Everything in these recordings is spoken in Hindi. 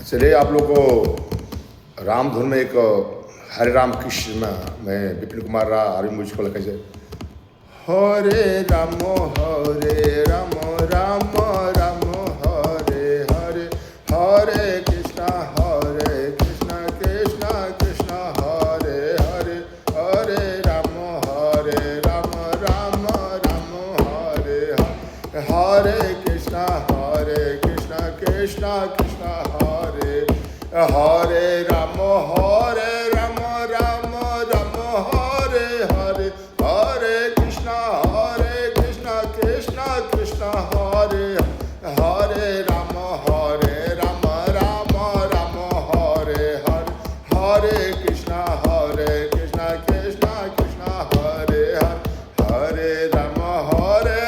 चलिए आप लोग को राम धुन में एक हरे राम कृष्ण में विपिन कुमार रा अरविंद मुझको लगा जाए। हरे राम राम राम हरे हरे, हरे कृष्ण कृष्ण कृष्ण हरे हरे, हरे राम राम हरे हरे, हरे कृष्ण कृष्ण कृष्ण हरे हरे, राम राम हरे हरे, हरे कृष्ण कृष्ण कृष्ण हरे हरे, राम राम हरे हरे, हरे कृष्ण कृष्ण कृष्ण हरे हरे, हरे राम राम हरे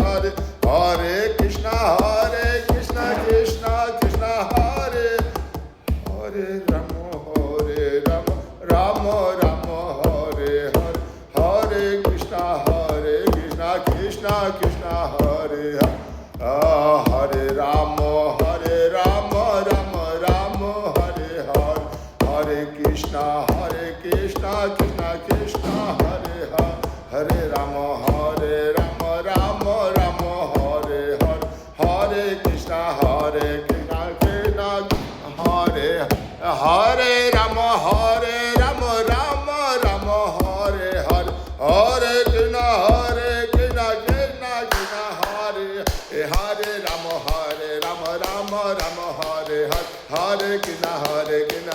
हरे, हरे कृष्ण कृष्ण कृष्ण हरे हरे, राम राम हरे हरे, हरे कृष्ण कृष्ण कृष्ण हरे हरे, राम राम हरे हरे, हरे कृष्ण कृष्ण कृष्ण हरे हरे, राम राम हरे हरे, हरे कृष्ण कृष्ण हरे हरे, राम राम हरे हरे, हरे कृष्ण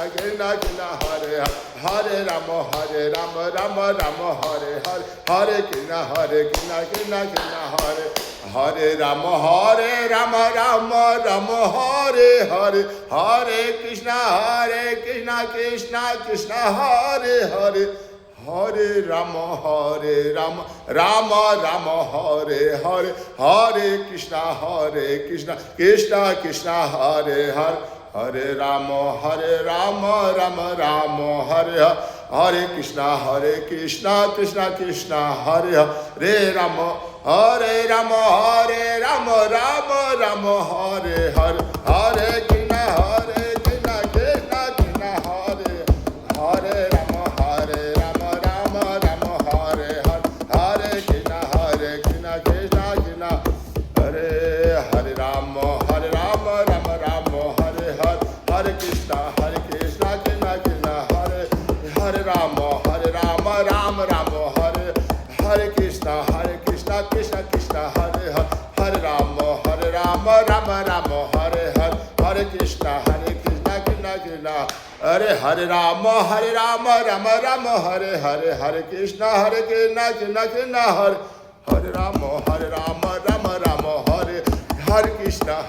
कृष्ण कृष्ण हरे हरे, राम हरे हरे, हरे कृष्ण कृष्ण कृष्ण हरे हरे, राम हरे राम हरे हरे, हरे कृष्ण कृष्ण कृष्ण हरे हरे, राम राम हरे हरे, हरे कृष्ण कृष्ण कृष्ण हरे हरे, हरे राम राम हरे हरे, हरे कृष्ण कृष्ण कृष्ण हरे हरे, हरे राम राम हरे हरे कृष्ण कृष्ण कृष्ण हरे हरे, राम राम हरे हरे, हरे कृष्ण कृष्ण कृष्ण हरे हरे, राम हरे राम हरे हरे, हरे कृष्ण कृष्ण कृष्ण हरे हरे, राम हरे हरे कृष्ण कृष्ण कृष्ण हरे हरे, राम हरे हरे, हरे कृष्ण कृष्ण कृष्ण हरे हरे, राम हरे हरे, हरे कृष्ण कृष्ण कृष्ण हरे हरे, राम राम हरे हरे, हरे कृष्ण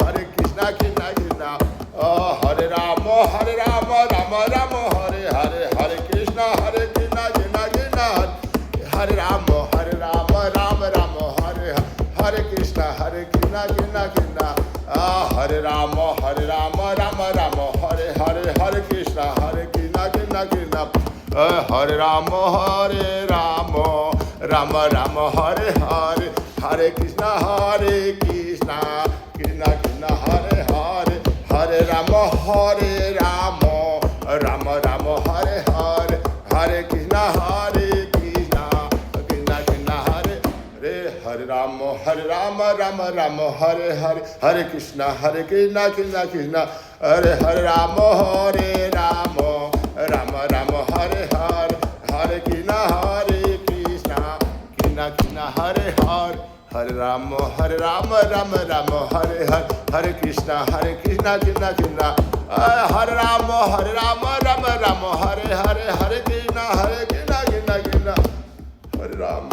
कृष्ण कृष्ण हरे हरे, राम हरे हरे, हरे कृष्ण कृष्ण कृष्ण हरे, राम हरे हरे हरे कृष्ण कृष्ण कृष्ण हरे, राम हरे हरे, हरे कृष्ण कृष्ण कृष्ण हरे, राम हरे हरे हरे, हरे कृष्ण कृष्ण कृष्ण हरे, राम राम हरे हरे, हरे कृष्ण कृष्ण कृष्ण हरे हरे, हरे राम राम हरे हरे, हरे कृष्ण कृष्ण कृष्ण हरे रे, हरे राम हरे हरे, हरे कृष्ण कृष्ण कृष्ण हरे, हरे राम राम हरे हरे, हरे कृष्ण कृष्ण कृष्ण हरे हरे, हरे राम हरे हरे हरे, हरे कृष्ण कृष्ण कृष्ण हरे राम हरे हरे, हरे कृष्ण कृष्ण कृष्ण हरे राम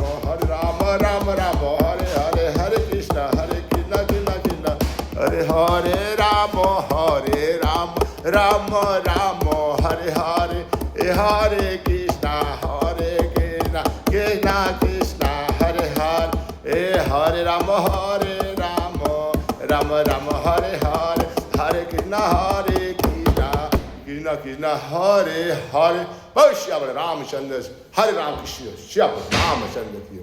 हरे हरे, हरे कृष्ण कृष्ण कृष्ण हरे हरे, राम राम हरे हरे, हरे कृष्ण कृष्ण कृष्ण हरे हरे, हरे राम हरे हरे, हरे कृष्ण कृष्ण हरे हरे, श्याम रामचंद्र हरे राम कृष्ण श्याम रामचंद्र की